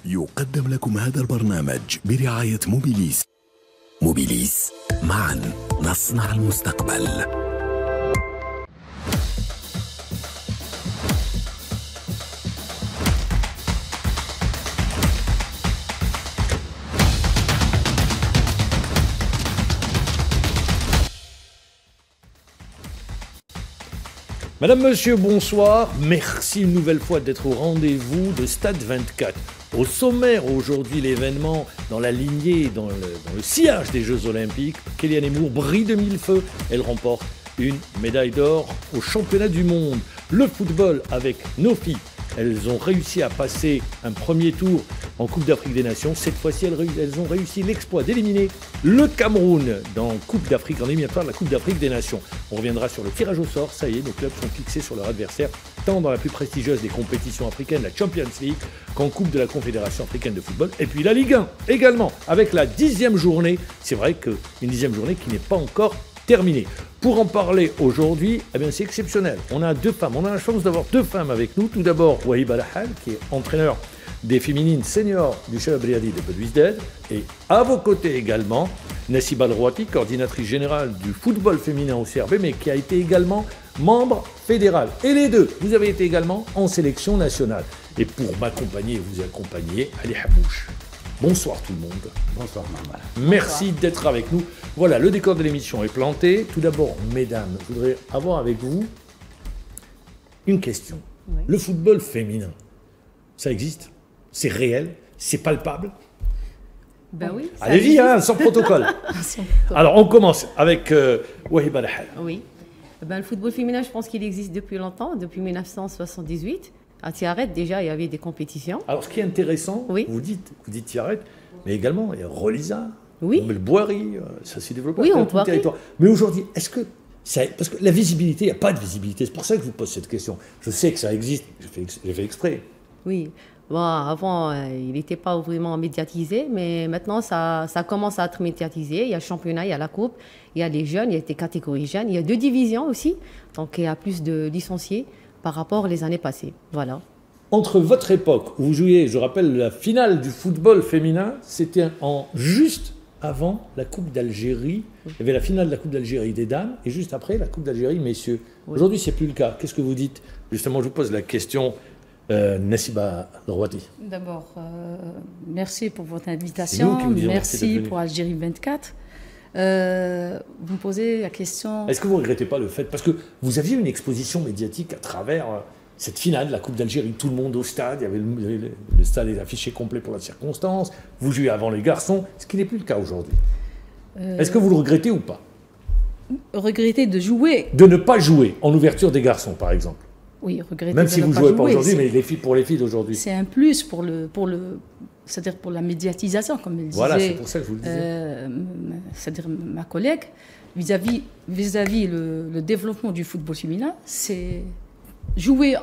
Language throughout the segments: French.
يقدم لكم هذا البرنامج برعاية موبيليس. موبيليس، معا نصنع المستقبل. Madame, Monsieur, bonsoir. Merci une nouvelle fois d'être au rendez-vous de Stade 24. Au sommaire aujourd'hui, l'événement dans la lignée, dans le sillage des Jeux Olympiques. Kélian Emmour brille de mille feux. Elle remporte une médaille d'or au championnat du monde. Le football avec nos filles. Elles ont réussi à passer un premier tour en Coupe d'Afrique des Nations. Cette fois-ci, elles ont réussi l'exploit d'éliminer le Cameroun dans Coupe d'Afrique, en éliminatoire de la Coupe d'Afrique des Nations. On reviendra sur le tirage au sort. Ça y est, nos clubs sont fixés sur leur adversaire, tant dans la plus prestigieuse des compétitions africaines, la Champions League, qu'en Coupe de la Confédération africaine de football. Et puis la Ligue 1 également, avec la 10e journée. C'est vrai qu'une 10e journée qui n'est pas encore terminée. Pour en parler aujourd'hui, eh bien c'est exceptionnel. On a deux femmes. On a la chance d'avoir deux femmes avec nous. Tout d'abord, Wahib Alahal, qui est entraîneur des féminines seniors du Shabab Riadi de Bedouizdad. Et à vos côtés également, Nassiba El-Rouati, coordinatrice générale du football féminin au CRB, mais qui a été également membre fédéral. Et les deux, vous avez été également en sélection nationale. Et pour m'accompagner et vous accompagner, Ali Hamouche. Bonsoir tout le monde. Bonsoir Normal. Merci d'être avec nous. Voilà, le décor de l'émission est planté. Tout d'abord, mesdames, je voudrais avoir avec vous une question. Oui. Le football féminin, ça existe? C'est réel? C'est palpable? Ben oui. Allez-y, hein, sans protocole. Alors, on commence avec Wahib Alahal. Oui. Ben, le football féminin, je pense qu'il existe depuis longtemps, depuis 1978. À Tiaret, déjà, il y avait des compétitions. Alors, ce qui est intéressant, oui. vous dites Tiaret, mais également, il y a Rolisa, oui. le Boiry, ça s'est développé oui, dans tout le territoire. Mais aujourd'hui, est-ce que parce que la visibilité, il n'y a pas de visibilité, c'est pour ça que je vous pose cette question. Je sais que ça existe, j'ai fait exprès. Oui, bon, avant, il n'était pas vraiment médiatisé, mais maintenant, ça commence à être médiatisé. Il y a le championnat, il y a la coupe, il y a les jeunes, il y a des catégories jeunes, il y a 2 divisions aussi, donc il y a plus de licenciés par rapport aux années passées. Voilà. Entre votre époque, où vous jouiez, je rappelle, la finale du football féminin, c'était juste avant la Coupe d'Algérie. Il y avait la finale de la Coupe d'Algérie des dames, et juste après, la Coupe d'Algérie messieurs. Oui. Aujourd'hui, ce n'est plus le cas. Qu'est-ce que vous dites? Justement, je vous pose la question, Nassiba El-Rouati. D'abord, merci pour votre invitation. Merci pour Algérie 24. Vous me posez la question... Est-ce que vous ne regrettez pas le fait, parce que vous aviez une exposition médiatique à travers cette finale de la Coupe d'Algérie, tout le monde au stade, il y avait le stade est affiché complet pour la circonstance, vous jouez avant les garçons, ce qui n'est plus le cas aujourd'hui. Est-ce que vous le regrettez ou pas? Regretter de jouer? De ne pas jouer en ouverture des garçons, par exemple. Oui, regretter même de si ne vous pas jouez jouer, pas aujourd'hui, mais pour les filles d'aujourd'hui. C'est un plus c'est-à-dire pour la médiatisation, comme elle disait. Voilà, c'est pour ça que je vous le disais. C'est-à-dire ma collègue, vis-à-vis le développement du football féminin, c'est jouer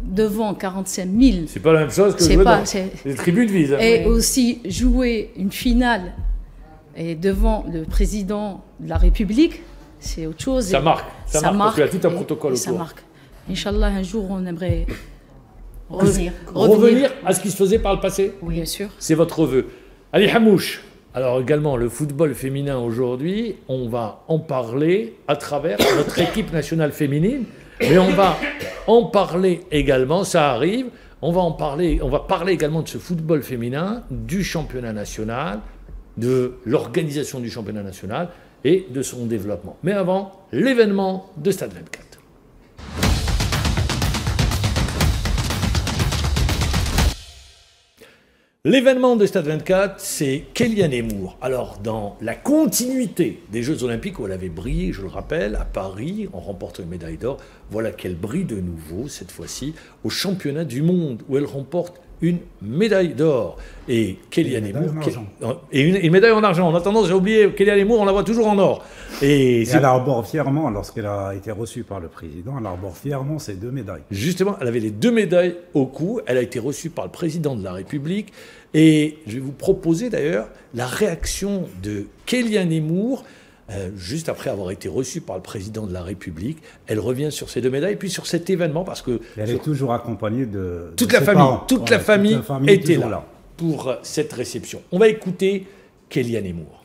devant 45 000. C'est pas la même chose que jouer dans les tribunes vides. Et aussi jouer une finale et devant le président de la République, c'est autre chose. Ça marque, parce qu'il y a tout un protocole autour. Ça marque. Inch'Allah, un jour, on aimerait... Revenir à ce qui se faisait par le passé? Oui, bien sûr. C'est votre vœu. Ali Hamouche, alors également le football féminin aujourd'hui, on va en parler à travers notre équipe nationale féminine, mais on va en parler également, ça arrive, on va parler également de ce football féminin, du championnat national, de l'organisation du championnat national et de son développement. Mais avant, l'événement de Stade 24. L'événement de Stade 24, c'est Kélian Emmour. Alors, dans la continuité des Jeux Olympiques où elle avait brillé, je le rappelle, à Paris, en remportant une médaille d'or, voilà qu'elle brille de nouveau, cette fois-ci, au championnat du monde, où elle remporte une médaille d'or. Et Kélian Emmour... Et une médaille en argent. En attendant, j'ai oublié, Kélian Emmour, on la voit toujours en or. Et elle arbore fièrement, lorsqu'elle a été reçue par le président, elle arbore fièrement ces 2 médailles. Justement, elle avait les 2 médailles au cou. Elle a été reçue par le président de la République. Et je vais vous proposer d'ailleurs la réaction de Kélian Emmour, juste après avoir été reçue par le président de la République. Elle revient sur ces 2 médailles, puis sur cet événement, parce que... Elle est toujours accompagnée de toute la famille. Toute la famille était là. pour cette réception. On va écouter Kéliane Emmour.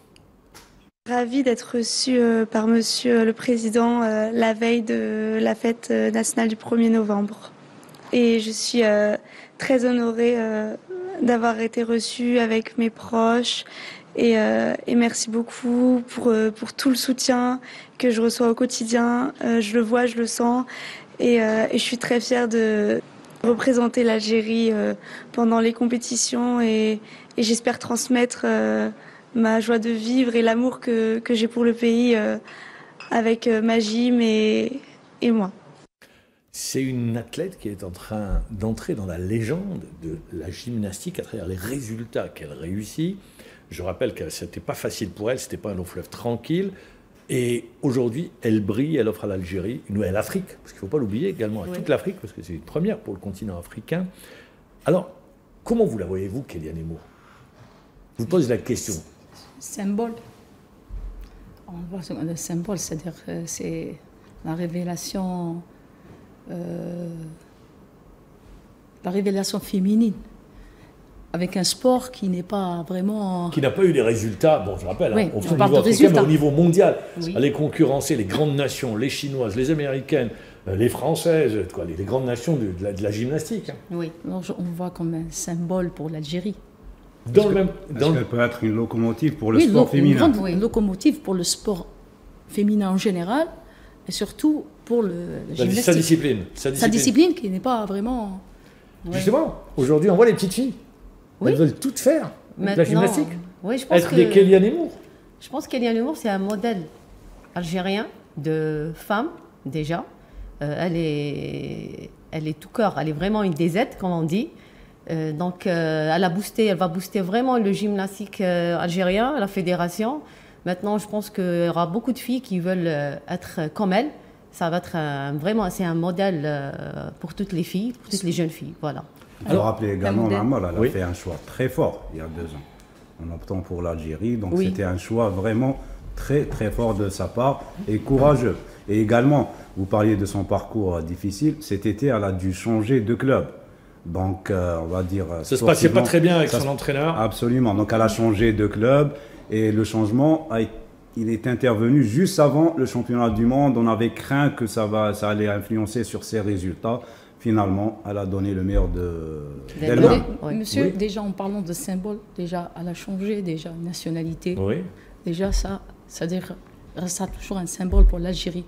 Ravie d'être reçue par Monsieur le Président la veille de la fête nationale du 1er novembre. Et je suis très honorée d'avoir été reçue avec mes proches. Et merci beaucoup pour tout le soutien que je reçois au quotidien. Je le vois, je le sens. Et je suis très fière de représenter l'Algérie pendant les compétitions. Et j'espère transmettre ma joie de vivre et l'amour que j'ai pour le pays avec ma gym et moi. C'est une athlète qui est en train d'entrer dans la légende de la gymnastique à travers les résultats qu'elle réussit. Je rappelle que ce n'était pas facile pour elle, ce n'était pas un long fleuve tranquille. Et aujourd'hui, elle brille, elle offre à l'Algérie, et à l'Afrique, parce qu'il ne faut pas l'oublier également, à toute l'Afrique, parce que c'est une première pour le continent africain. Alors, comment vous la voyez-vous, Kéliane Emmour? Je vous pose la question. Symbole. On voit le symbole, c'est-à-dire c'est la révélation féminine, avec un sport qui n'est pas vraiment... Qui n'a pas eu des résultats, bon je rappelle, oui, au niveau africain, mais au niveau mondial. Oui. Elle est concurrencée, les grandes nations, les Chinoises, les Américaines, les Françaises, quoi, les grandes nations de la gymnastique. Oui, alors on voit comme un symbole pour l'Algérie. Est-ce qu'elle peut être une locomotive pour le sport féminin? Une grande locomotive pour le sport féminin en général, et surtout pour la gymnastique. Sa discipline qui n'est pas vraiment... Justement, aujourd'hui on voit les petites filles. Elles veulent toutes faire la gymnastique. Oui, je pense être des Kéliane Emmour. Je pense que Kéliane Emmour, c'est un modèle algérien de femme, déjà. Elle est tout cœur, elle est vraiment une DZ, comme on dit. Donc, elle va booster vraiment le gymnastique algérien, la fédération. Maintenant, je pense qu'il y aura beaucoup de filles qui veulent être comme elle. Ça va être c'est un modèle pour toutes les filles, pour toutes les jeunes filles. Voilà. Il faut rappeler également, Mamal, elle a fait un choix très fort il y a 2 ans, en optant pour l'Algérie. Donc c'était un choix vraiment très très fort de sa part et courageux. Et également, vous parliez de son parcours difficile. Cet été, elle a dû changer de club. Donc, on va dire... Ça se passait pas très bien avec son entraîneur. Absolument. Donc, elle a changé de club et le changement il est intervenu juste avant le championnat du monde. On avait craint que ça allait influencer sur ses résultats. Finalement, elle a donné le meilleur d'elle-même. Monsieur, déjà en parlant de symbole, déjà elle a changé déjà une nationalité. Oui. Déjà ça restera toujours un symbole pour l'Algérie.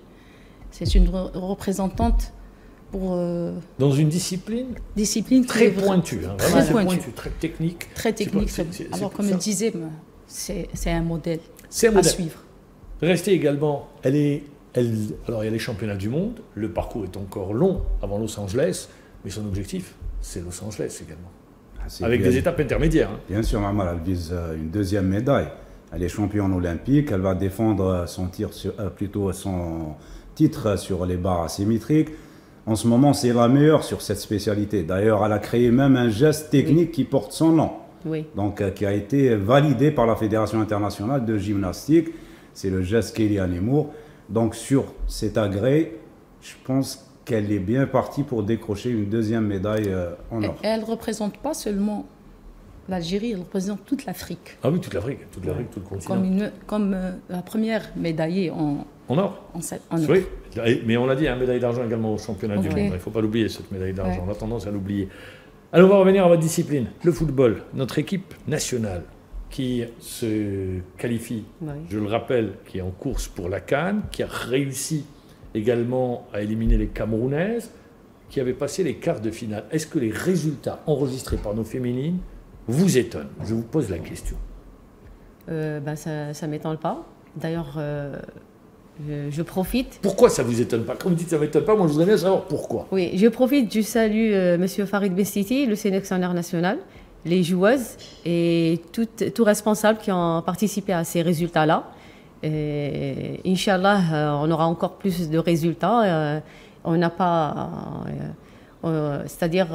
C'est une représentante pour... dans une discipline très pointue, très pointue, très technique. Très technique. Alors comme elle disait, c'est un modèle à suivre. Restez également, alors il y a les championnats du monde, le parcours est encore long avant Los Angeles, mais son objectif, c'est Los Angeles également. Avec des étapes intermédiaires. Bien sûr, Mamal, elle vise une 2e médaille. Elle est championne olympique, elle va défendre son titre sur les barres asymétriques. En ce moment, c'est la meilleure sur cette spécialité. D'ailleurs, elle a créé même un geste technique qui porte son nom. Oui. Donc, qui a été validé par la Fédération internationale de gymnastique. C'est le geste Kéliane Emmour. Donc, sur cet agrès, je pense qu'elle est bien partie pour décrocher une 2e médaille en or. Et elle ne représente pas seulement l'Algérie, elle représente toute l'Afrique. Ah oui, toute l'Afrique, tout le continent. Comme la première médaillée en or. Oui, mais on l'a dit, médaille d'argent également au championnat du monde. Il ne faut pas l'oublier, cette médaille d'argent. On a tendance à l'oublier. Alors, on va revenir à votre discipline, le football. Notre équipe nationale qui se qualifie, je le rappelle, qui est en course pour la CAN, qui a réussi également à éliminer les Camerounaises, qui avait passé les quarts de finale. Est-ce que les résultats enregistrés par nos féminines vous étonnent? Je vous pose la question. Ça ne m'étonne pas. D'ailleurs, je profite. Pourquoi ça ne vous étonne pas? Quand vous dites ça ne m'étonne pas, moi je voudrais bien savoir pourquoi. Oui, je profite du salut M. Farid Bestiti, le sélectionneur national, les joueuses et tout responsable qui ont participé à ces résultats-là. Inch'Allah, on aura encore plus de résultats. On n'a pas... c'est-à-dire,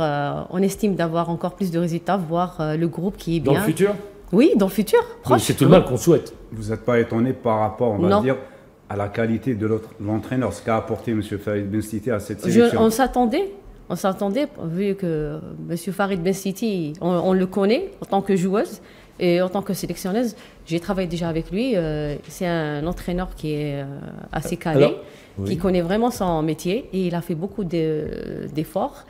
on estime d'avoir encore plus de résultats, voire le groupe qui est bien. Dans le futur? Oui, dans le futur, proche. C'est tout le mal qu'on souhaite. Vous n'êtes pas étonné par rapport, on va dire, à la qualité de l'entraîneur, ce qu'a apporté M. Farid Bestiti à cette sélection? On s'attendait On s'attendait, vu que M. Farid Bensiti, on le connaît en tant que joueuse et en tant que sélectionneuse. J'ai travaillé déjà avec lui. C'est un entraîneur qui est assez calé, qui connaît vraiment son métier. Et il a fait beaucoup d'efforts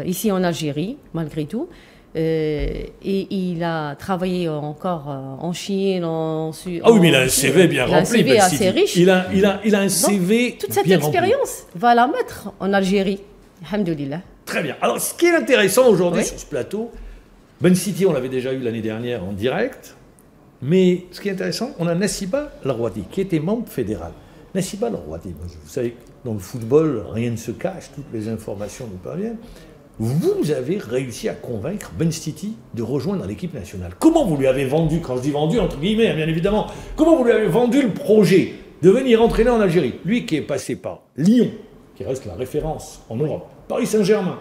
ici en Algérie, malgré tout. Et il a travaillé encore en Chine, Ah oui, mais il a un CV bien rempli. Il a un CV assez riche. Il a un CV donc, toute cette bien expérience va la mettre en Algérie. Alhamdoulilah. Très bien. Alors, ce qui est intéressant aujourd'hui sur ce plateau, Bensiti, on l'avait déjà eu l'année dernière en direct, mais ce qui est intéressant, on a Nassiba Larouati, qui était membre fédéral. Nassiba Larouati, vous savez, dans le football, rien ne se cache, toutes les informations nous parviennent. Vous avez réussi à convaincre Bensiti de rejoindre l'équipe nationale. Comment vous lui avez vendu, quand je dis vendu entre guillemets, bien évidemment, comment vous lui avez vendu le projet de venir entraîner en Algérie? Lui qui est passé par Lyon, qui reste la référence en Europe, Paris Saint-Germain,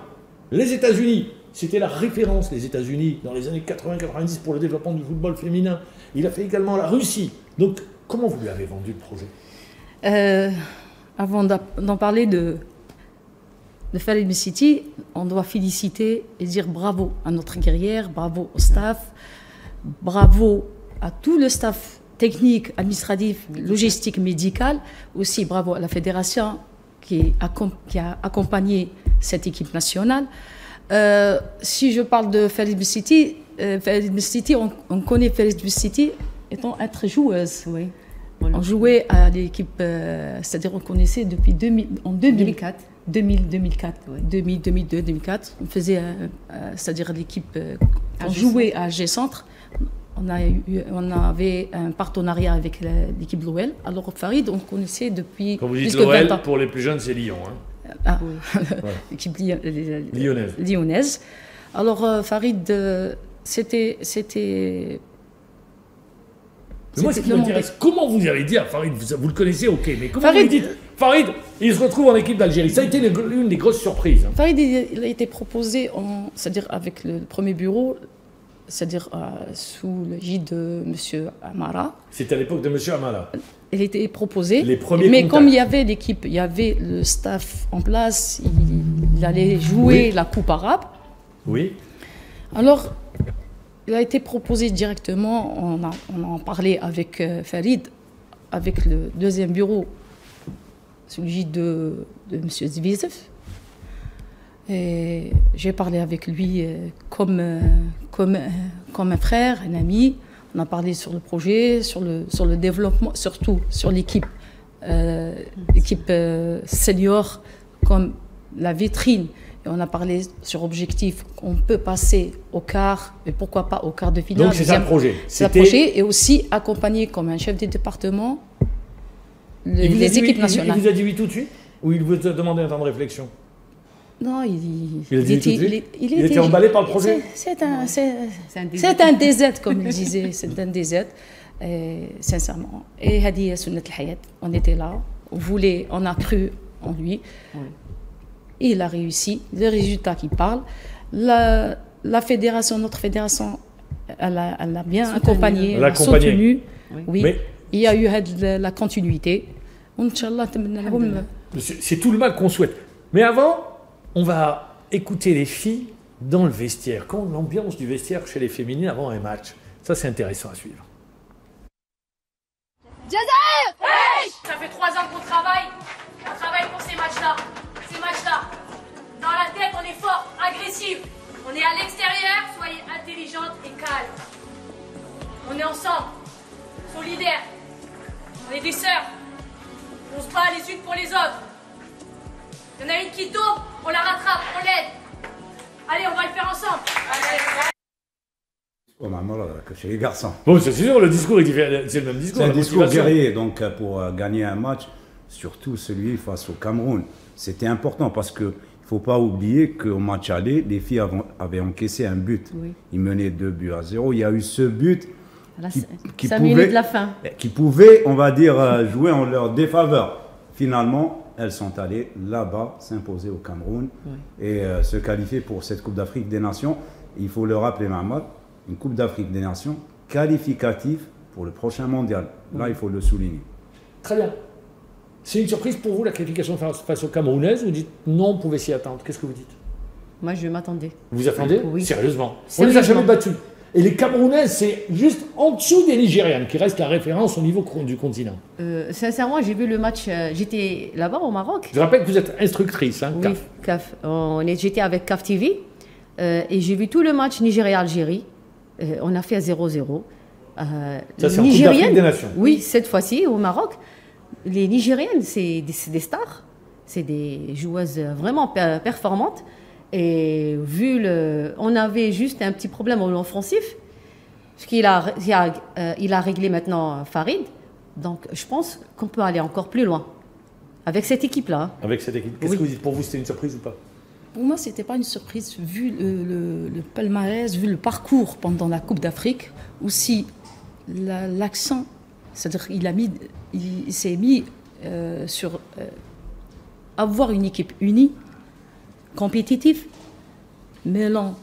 les États-Unis, c'était la référence, les États-Unis, dans les années 80-90 pour le développement du football féminin. Il a fait également la Russie. Donc, comment vous lui avez vendu le projet? Avant d'en parler de Farid Bensiti, on doit féliciter et dire bravo à notre guerrière, bravo au staff, bravo à tout le staff technique, administratif, logistique, médical, aussi bravo à la fédération qui a accompagné cette équipe nationale. Si je parle de Farid Bensiti, on connaît Farid Bensiti étant être joueuse. Oui. On jouait à l'équipe, c'est-à-dire on connaissait depuis 2004. 2004, 2002, 2004. On faisait, c'est-à-dire l'équipe, on jouait à AG Centre. On avait un partenariat avec l'équipe de l'OL. Alors Farid, on connaissait depuis quand vous dites l'OL, pour les plus jeunes, c'est Lyon. Hein. L'équipe lyonnaise. Alors Farid, c'était mais moi, ce qui m'intéresse, comment vous avez dit à Farid, vous le connaissez, ok, mais comment Farid, vous dites, Farid, il se retrouve en équipe d'Algérie. Ça a été l'une des grosses surprises. Farid, il a été proposé, c'est-à-dire avec le premier bureau, c'est-à-dire sous l'égide de M. Amara. C'était à l'époque de M. Amara. Il était proposé, les premiers mais contacts. Comme il y avait l'équipe, il y avait le staff en place, il allait jouer la Coupe arabe. Oui. Alors, il a été proposé directement, on a parlé avec Farid, avec le deuxième bureau, celui de M. Zvizev. Et j'ai parlé avec lui comme un frère, un ami. On a parlé sur le projet, sur le développement, surtout sur l'équipe senior comme la vitrine. Et on a parlé sur objectif qu'on peut passer au quart, mais pourquoi pas au quart de finale. Donc c'est ça le projet. C'est le projet, et aussi accompagner comme un chef de département les équipes nationales. Il vous a dit oui tout de suite? Ou il vous a demandé un temps de réflexion? Non, il était emballé par le projet. C'est un DZ, comme il disait, c'est un DZ, sincèrement. Et Hadi Sunnat al-Hayat, on était là, on a cru en lui. Oui. Et il a réussi, les résultats qui parlent. La fédération, notre fédération, elle a bien accompagné, elle a soutenu. Oui. Mais il y a eu la continuité. C'est tout le mal qu'on souhaite. Mais avant, on va écouter les filles dans le vestiaire. Quand l'ambiance du vestiaire chez les féminines avant un match. Ça, c'est intéressant à suivre. Hey, ça fait 3 ans qu'on travaille. On travaille pour ces matchs-là. Dans la tête, on est fort, agressif. On est à l'extérieur, soyez intelligente et calme. On est ensemble, solidaires. On est des sœurs. On se bat les unes pour les autres. Il y en a une qui tombe, on la rattrape, on l'aide. Allez, on va le faire ensemble. Chez les garçons. Bon, c'est sûr, le discours est différent. C'est le même discours. C'est un discours guerrier, donc pour gagner un match, surtout celui face au Cameroun. C'était important parce qu'il ne faut pas oublier qu'au match aller, les filles avaient encaissé un but. Oui. Ils menaient 2-0. Il y a eu ce but qui 5 minutes de la fin. Qui pouvait, on va dire, jouer en leur défaveur. Finalement, elles sont allées là-bas, s'imposer au Cameroun et se qualifier pour cette Coupe d'Afrique des Nations. Il faut le rappeler, Mahmoud, une Coupe d'Afrique des Nations qualificative pour le prochain mondial. Là, il faut le souligner. Très bien. C'est une surprise pour vous, la qualification face aux Camerounaises? Vous dites non, on pouvait s'y attendre. Qu'est-ce que vous dites? Moi, je m'attendais. Vous attendez? Oui. Sérieusement. On les a jamais battus. Et les Camerounaises, c'est juste en dessous des Nigérianes, qui restent la référence au niveau du continent. Sincèrement, j'ai vu le match, j'étais là-bas au Maroc. Je rappelle que vous êtes instructrice, hein, Oui, CAF. J'étais avec CAF TV et j'ai vu tout le match Nigeria-Algérie. On a fait à 0-0. Ça, c'est en Coupe d'Afrique des Nations. Oui, cette fois-ci au Maroc. Les Nigériennes, c'est des stars. C'est des joueuses vraiment performantes. Et on avait juste un petit problème en offensif, parce qu'il a réglé maintenant Farid. Donc je pense qu'on peut aller encore plus loin avec cette équipe-là. Avec cette équipe. Qu'est-ce que vous dites? Pour vous, c'était une surprise ou pas? Pour moi, ce n'était pas une surprise, vu le palmarès, vu le parcours pendant la Coupe d'Afrique. Aussi, l'accent, c'est-à-dire il s'est mis sur avoir une équipe unie, compétitive, mêlant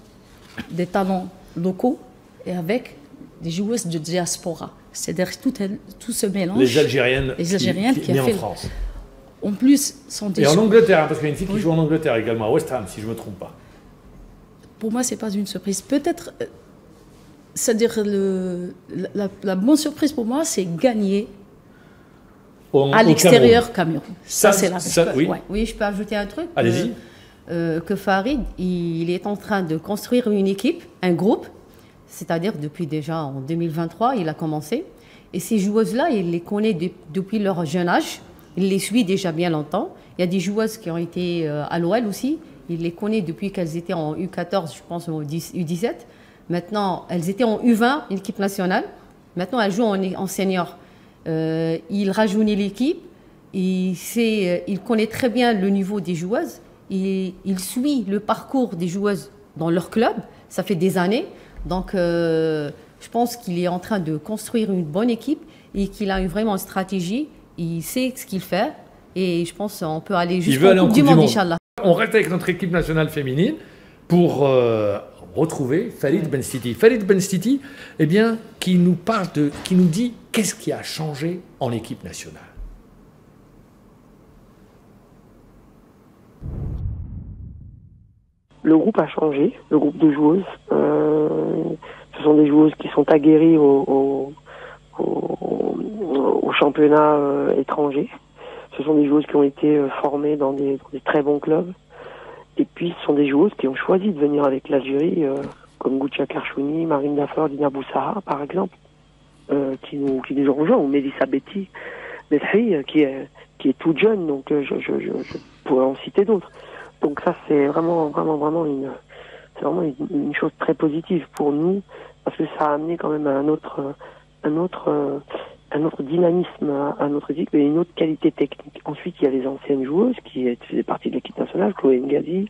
des talents locaux et avec des joueuses de diaspora. C'est-à-dire tout ce mélange. Les Algériennes qui a fait en France. En plus, sont des... Et en Angleterre, parce qu'il y a une fille qui joue en Angleterre également, à West Ham, si je ne me trompe pas. Pour moi, ce n'est pas une surprise. Peut-être, c'est-à-dire la bonne surprise pour moi, c'est gagner à l'extérieur Cameroun. Ça, c'est la surprise. Oui. Ouais. Oui, je peux ajouter un truc. Allez-y. Que Farid, il est en train de construire une équipe, un groupe, c'est-à-dire depuis déjà en 2023, il a commencé. Et ces joueuses-là, il les connaît depuis leur jeune âge. Il les suit déjà bien longtemps. Il y a des joueuses qui ont été à l'OL aussi. Il les connaît depuis qu'elles étaient en U14, je pense, au U17. Maintenant, elles étaient en U20, une équipe nationale. Maintenant, elles jouent en senior. Il rajeunit l'équipe. Il connaît très bien le niveau des joueuses. Il suit le parcours des joueuses dans leur club. Ça fait des années. Donc, je pense qu'il est en train de construire une bonne équipe et qu'il a vraiment une stratégie. Il sait ce qu'il fait. Et je pense qu'on peut aller jusqu'au Coupe du Monde, Inch'Allah. On reste avec notre équipe nationale féminine pour retrouver Farid Benstiti. Farid Benstiti, eh bien, qui nous dit qu'est-ce qui a changé en équipe nationale. Le groupe a changé, le groupe de joueuses. Ce sont des joueuses qui sont aguerries au championnat étranger. Ce sont des joueuses qui ont été formées dans des très bons clubs. Et puis, ce sont des joueuses qui ont choisi de venir avec l'Algérie, comme Goutia Karchouni, Marine Dafort, Dina Boussara, par exemple, qui nous ont rejoints, ou Mélissa Betty, qui est toute jeune, donc je pourrais en citer d'autres. Donc ça, c'est vraiment une chose très positive pour nous, parce que ça a amené quand même un autre dynamisme à notre équipe et une autre qualité technique. Ensuite, il y a les anciennes joueuses qui faisaient partie de l'équipe nationale, Chloé Ngazi,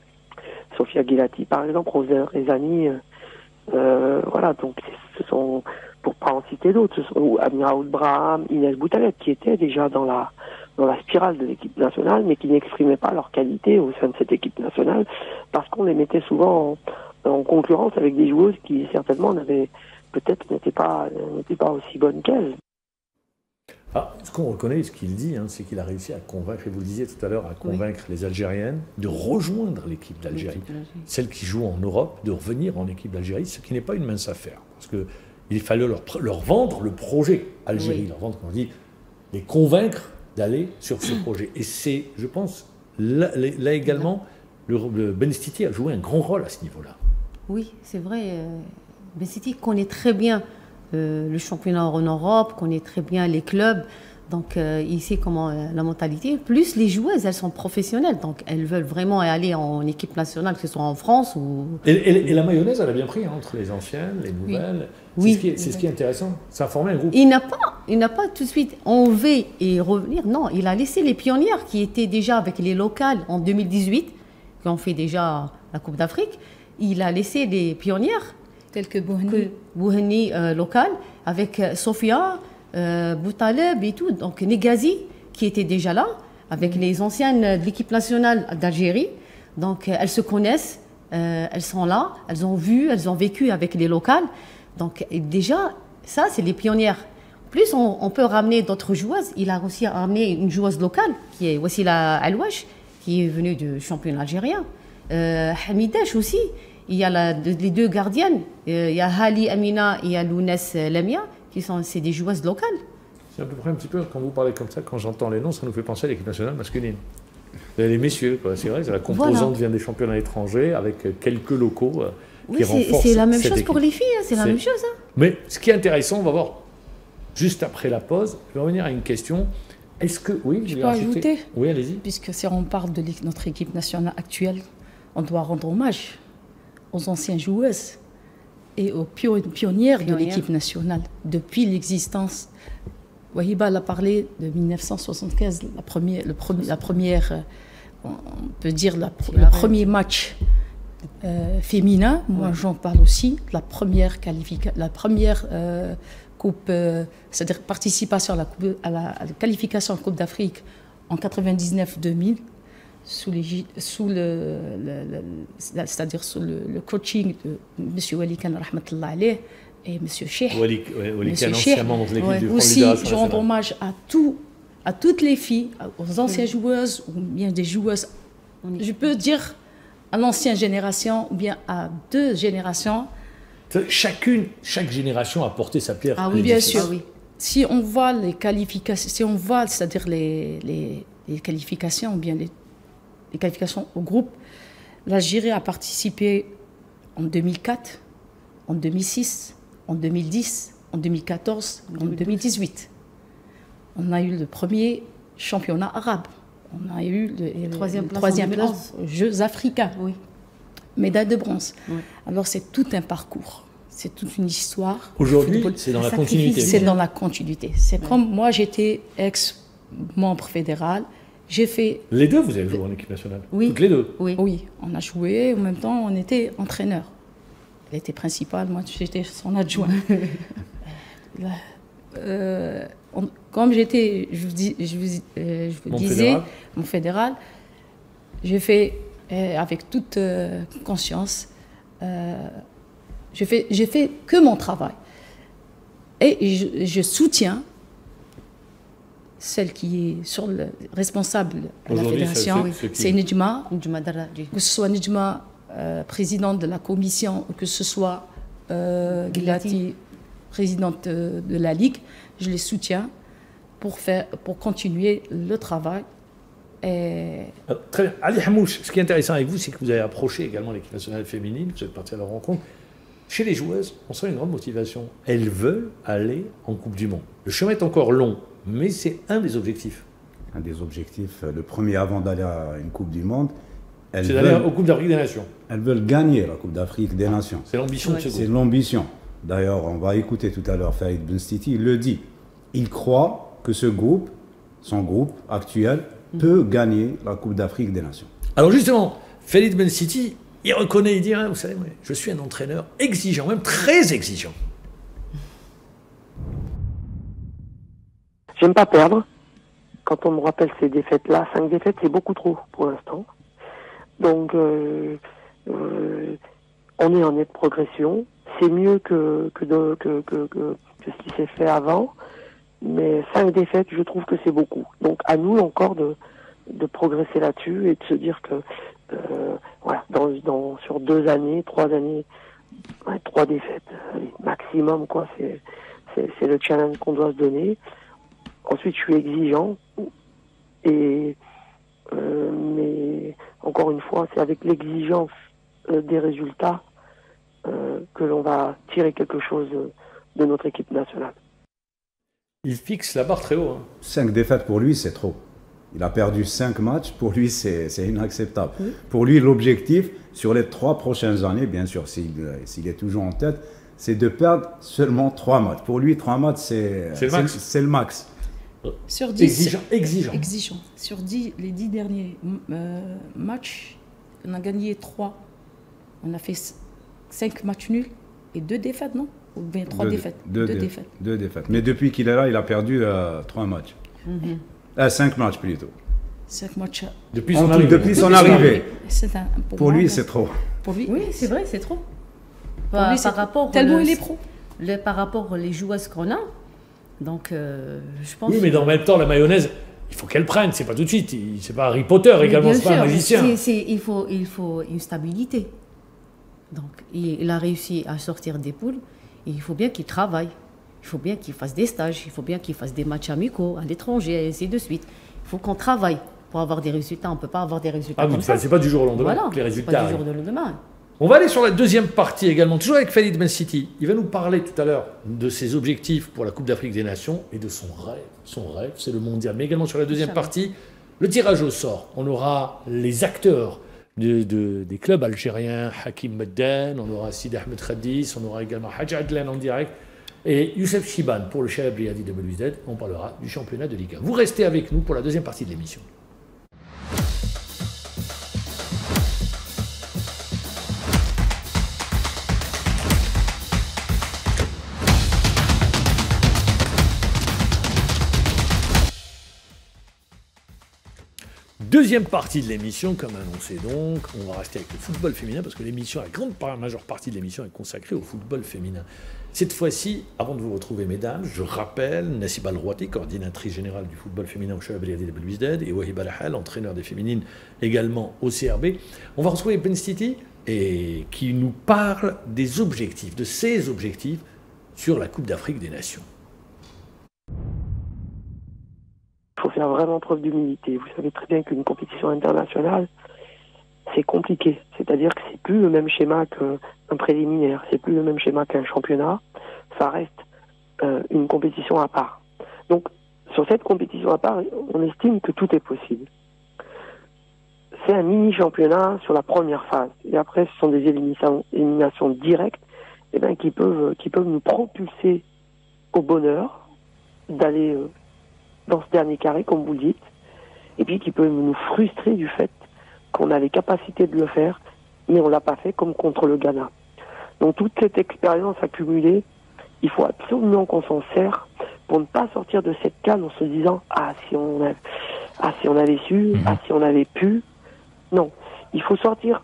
Sofia Guilati, par exemple, Rosa Rezani, voilà, donc ce sont, pour pas en citer d'autres, ou Amira Oudbraham, Inès Boutaleb, qui étaient déjà dans la spirale de l'équipe nationale, mais qui n'exprimaient pas leur qualité au sein de cette équipe nationale, parce qu'on les mettait souvent en concurrence avec des joueuses qui certainement n'étaient pas aussi bonnes qu'elles. Ah, ce qu'on reconnaît, ce qu'il dit, c'est qu'il a réussi à convaincre, et vous le disiez tout à l'heure, à convaincre les Algériennes de rejoindre l'équipe d'Algérie. Celles qui jouent en Europe, de revenir en équipe d'Algérie, ce qui n'est pas une mince affaire. Parce qu'il fallait leur vendre le projet Algérie, leur vendre, comme on dit, les convaincre d'aller sur ce projet. Et c'est, je pense, là également, le Benstiti a joué un grand rôle à ce niveau-là. Oui, c'est vrai. Benstiti connaît très bien le championnat en Europe, connaît très bien les clubs, donc il sait comment la mentalité. Plus les joueuses, elles sont professionnelles, donc elles veulent vraiment aller en équipe nationale, que ce soit en France ou... Et la mayonnaise, elle a bien pris entre les anciennes, les nouvelles. Oui. C'est ce qui est intéressant. Ça a formé un groupe. Il n'a pas tout de suite enlevé et revenir. Non, il a laissé les pionnières qui étaient déjà avec les locales en 2018, qui ont fait déjà la Coupe d'Afrique. Il a laissé les pionnières telles que Bouhani local, avec Sofia, Boutaleb et tout. Donc Negazi, qui était déjà là, avec les anciennes de l'équipe nationale d'Algérie. Donc elles se connaissent, elles sont là, elles ont vu, elles ont vécu avec les locales. Donc déjà, ça, c'est les pionnières. Plus on peut ramener d'autres joueuses. Il a aussi ramené une joueuse locale, qui est Wassila Alouache, qui est venue du championnat algérien. Hamidash aussi. Il y a les deux gardiennes. Il y a Hali Amina et il y a Lounès Lamia, c'est des joueuses locales. C'est à peu près un petit peu, quand vous parlez comme ça, quand j'entends les noms, ça nous fait penser à l'équipe nationale masculine. Les messieurs, c'est vrai, la composante vient des championnats étrangers avec quelques locaux qui renforcent. C'est la même chose pour les filles, c'est la même chose. Mais ce qui est intéressant, on va voir juste après la pause, je vais revenir à une question. Est-ce que... Oui, je peux ajouter? Oui, allez-y. Puisque si on parle de notre équipe nationale actuelle, on doit rendre hommage aux anciennes joueuses et aux pionnières de l'équipe nationale depuis l'existence. Wahiba l'a parlé de 1975, la première, on peut dire le premier match féminin. Moi, j'en parle aussi. La première coupe, c'est-à-dire participation à la qualification en Coupe d'Afrique en 99-2000. C'est-à-dire sous le coaching de M. Wali Khan rahmatullah alayh et M. Cheikh. Wali Khan, ancien membre de l'équipe du Front aussi, je rends hommage à toutes les filles, aux anciennes joueuses ou bien des joueuses. Je peux dire à l'ancienne génération ou bien à deux générations. Chaque génération a porté sa pierre. Ah oui, bien sûr. Ah oui. Si on voit les qualifications, si on voit, c'est-à-dire les qualifications ou bien les qualifications au groupe, l'Algérie a participé en 2004, en 2006, en 2010, en 2014, en 2018. On a eu le premier championnat arabe. On a eu le troisième place aux Jeux africains. Oui. Médaille de bronze. Oui. Alors c'est tout un parcours. C'est toute une histoire. Aujourd'hui, c'est dans la continuité. C'est dans la continuité. C'est comme moi, j'étais ex-membre fédéral. J'ai fait... Les deux, vous avez joué en équipe nationale? Oui. Toutes les deux? Oui. Oui, on a joué. En même temps, on était entraîneur. Elle était principale, moi, j'étais son adjoint. Comme j'étais, je vous disais, mon fédéral, j'ai fait, avec toute conscience, j'ai fait que mon travail. Et je soutiens celle qui est responsable de la fédération, c'est Nejma, que ce soit Nejma, présidente de la commission, ou que ce soit Gilati, présidente de la Ligue, je les soutiens pour continuer le travail. Très bien. Ali Hamouche, ce qui est intéressant avec vous, c'est que vous avez approché également l'équipe nationale féminine, vous êtes parti à la rencontre. Chez les joueuses, on sent une grande motivation. Elles veulent aller en Coupe du Monde. Le chemin est encore long, mais c'est un des objectifs. Un des objectifs, le premier avant d'aller à une Coupe du Monde, c'est d'aller aux Coupes d'Afrique des Nations. Elles veulent gagner la Coupe d'Afrique des Nations. C'est l'ambition de ce groupe. C'est l'ambition. D'ailleurs, on va écouter tout à l'heure Faïd Benstiti, il le dit. Il croit que ce groupe, son groupe actuel, peut gagner la Coupe d'Afrique des Nations. Alors justement, Faïd Benstiti, il reconnaît, il dit, vous savez, je suis un entraîneur exigeant, même très exigeant. J'aime pas perdre. Quand on me rappelle ces défaites-là, 5 défaites, c'est beaucoup trop pour l'instant. Donc, on est en nette progression. C'est mieux que ce qui s'est fait avant. Mais 5 défaites, je trouve que c'est beaucoup. Donc, à nous encore de progresser là-dessus et de se dire que, voilà, sur 2 années, 3 années, 3 défaites, maximum, quoi, c'est le challenge qu'on doit se donner. Ensuite, je suis exigeant. Mais encore une fois, c'est avec l'exigence des résultats que l'on va tirer quelque chose de notre équipe nationale. Il fixe la barre très haut. 5 défaites pour lui, c'est trop. Il a perdu 5 matchs, pour lui, c'est inacceptable. Oui. Pour lui, l'objectif, sur les 3 prochaines années, bien sûr, s'il est toujours en tête, c'est de perdre seulement 3 matchs. Pour lui, 3 matchs, c'est le max. Sur 10, exigeant. Sur les 10 derniers matchs, on a gagné 3. On a fait 5 matchs nuls et 2 défaites, non? Ou bien 3 défaites. 2 défaites. Mais depuis qu'il est là, il a perdu 3 matchs. 5 matchs plutôt. 5 matchs. Depuis son arrivée. Pour lui, c'est trop. Pour lui, oui, c'est vrai, c'est trop. Par rapport tellement il est pro. Par rapport aux joueuses qu'on a. Donc, je pense. Oui, mais dans le même temps, la mayonnaise, il faut qu'elle prenne, c'est pas tout de suite. C'est pas Harry Potter également, c'est pas un magicien. Il faut une stabilité. Donc, il a réussi à sortir des poules. Et il faut bien qu'il travaille. Il faut bien qu'il fasse des stages. Il faut bien qu'il fasse des matchs amicaux à l'étranger, et ainsi de suite. Il faut qu'on travaille pour avoir des résultats. On ne peut pas avoir des résultats comme ça. C'est pas du jour au lendemain voilà, que les résultats pas du jour au lendemain. On va aller sur la deuxième partie également, toujours avec Khalid Ben-Siti. Il va nous parler tout à l'heure de ses objectifs pour la Coupe d'Afrique des Nations et de son rêve. Son rêve, c'est le mondial. Mais également sur la deuxième partie, le tirage au sort. On aura les acteurs des clubs algériens, Hakim Medden, on aura Sid Ahmed Khadis, on aura également Hadj Adlan en direct, et Youssef Chiban pour le Chabab Riyadi de WZ. On parlera du championnat de Ligue 1. Vous restez avec nous pour la deuxième partie de l'émission. Deuxième partie de l'émission, comme annoncé donc, on va rester avec le football féminin parce que l'émission, la majeure partie de l'émission est consacrée au football féminin. Cette fois-ci, avant de vous retrouver mesdames, je rappelle Nassiba Al-Rouati, coordinatrice générale du football féminin au Chabab Riyadi de WZ, et Wahib Al-Ahal, entraîneur des féminines également au CRB. On va retrouver Ben-Siti et qui nous parle des objectifs, de ses objectifs sur la Coupe d'Afrique des Nations. Il faut faire vraiment preuve d'humilité. Vous savez très bien qu'une compétition internationale, c'est compliqué. C'est-à-dire que c'est plus le même schéma qu'un préliminaire, c'est plus le même schéma qu'un championnat. Ça reste une compétition à part. Donc, sur cette compétition à part, on estime que tout est possible. C'est un mini-championnat sur la première phase. Et après, ce sont des éliminations directes qui peuvent nous propulser au bonheur d'aller dans ce dernier carré, comme vous le dites, et puis qui peut nous frustrer du fait qu'on a les capacités de le faire, mais on ne l'a pas fait, comme contre le Ghana. Donc toute cette expérience accumulée, il faut absolument qu'on s'en sert pour ne pas sortir de cette CAN en se disant « Ah, si on avait su, ah, si on avait pu ». Non, il faut sortir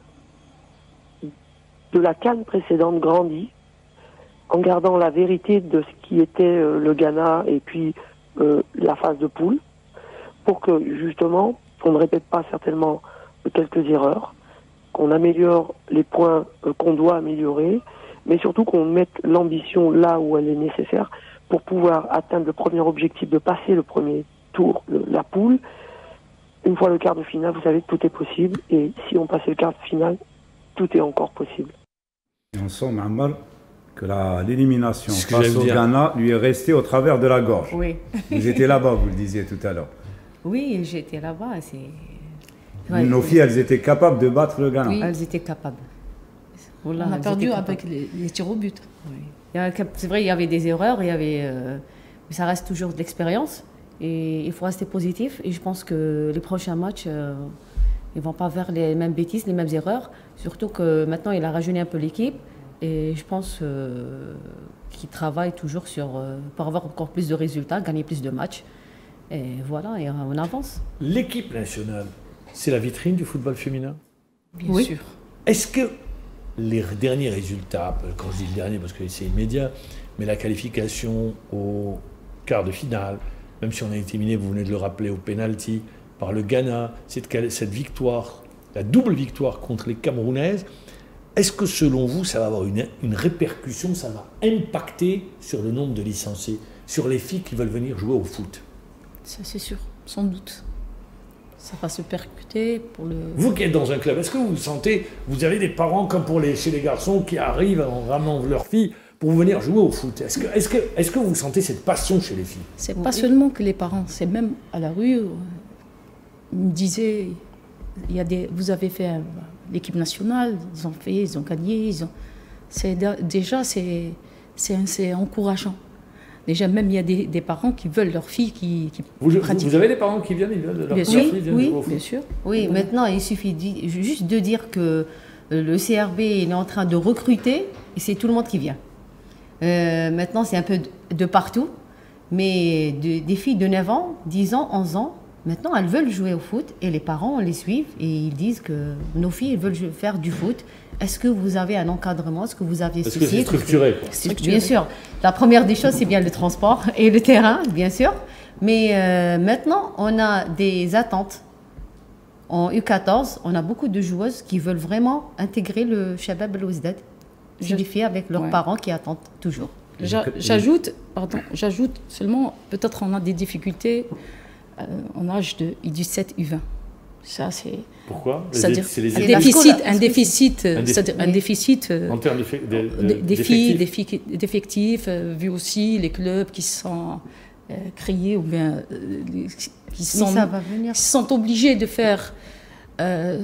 de la CAN précédente grandie, en gardant la vérité de ce qui était le Ghana et puis la phase de poule, pour que justement on ne répète pas certainement quelques erreurs, qu'on améliore les points qu'on doit améliorer, mais surtout qu'on mette l'ambition là où elle est nécessaire pour pouvoir atteindre le premier objectif de passer le premier tour, la poule. Une fois le quart de finale, vous savez que tout est possible, et si on passait le quart de finale, tout est encore possible. Et on sent, Ammar, que l'élimination face au Ghana lui est restée au travers de la gorge. Oui. Vous étiez là-bas, vous le disiez tout à l'heure. Oui, j'étais là-bas. Nos filles, elles étaient capables de battre le Ghana. Oui, elles étaient capables. On a perdu avec les tirs au but. Oui. C'est vrai, il y avait des erreurs, mais ça reste toujours de l'expérience. Et il faut rester positif. Et je pense que les prochains matchs, ils ne vont pas faire les mêmes bêtises, les mêmes erreurs. Surtout que maintenant, il a rajeuni un peu l'équipe. Et je pense qu'il travaille toujours pour avoir encore plus de résultats, gagner plus de matchs. Et voilà, et on avance. L'équipe nationale, c'est la vitrine du football féminin? Bien sûr. Est-ce que les derniers résultats, quand je dis le dernier parce que c'est immédiat, mais la qualification au quart de finale, même si on a été éliminé, vous venez de le rappeler, au pénalty, par le Ghana, cette victoire, la double victoire contre les Camerounaises, est-ce que selon vous, ça va avoir une répercussion, ça va impacter sur le nombre de licenciés, sur les filles qui veulent venir jouer au foot? Ça, c'est sûr, sans doute. Ça va se percuter pour le... Vous qui êtes dans un club, est-ce que vous sentez, vous avez des parents comme chez les garçons qui arrivent en ramenant leurs filles pour venir jouer au foot? Est-ce que vous sentez cette passion chez les filles? C'est pas seulement que les parents, c'est même à la rue. Ils me disaient, vous avez fait l'équipe nationale, ils ont gagné, déjà c'est encourageant. Déjà même il y a des parents qui veulent leurs filles qui pratiquent. Vous avez des parents qui viennent, leurs filles viennent jouer au foot? Bien sûr. Oui, maintenant il suffit juste de dire que le CRB est en train de recruter et c'est tout le monde qui vient. Maintenant c'est un peu de partout, mais des filles de 9 ans, 10 ans, 11 ans, maintenant, elles veulent jouer au foot et les parents les suivent et ils disent que nos filles veulent faire du foot. Est-ce que vous avez un encadrement? Est-ce que vous avez Est-ce que c'est structuré? Bien sûr. La première des choses, c'est bien le transport et le terrain, bien sûr. Mais maintenant, on a des attentes. En U14, on a beaucoup de joueuses qui veulent vraiment intégrer le Shabab El Ouzdad. C'est des filles avec leurs parents qui attendent toujours. J'ajoute seulement, peut-être on a des difficultés en âge de U17, U20. Ça, c'est... Pourquoi? C'est-à-dire un déficit en termes d'effectifs, vu aussi les clubs qui sont créés ou bien qui sont obligés de faire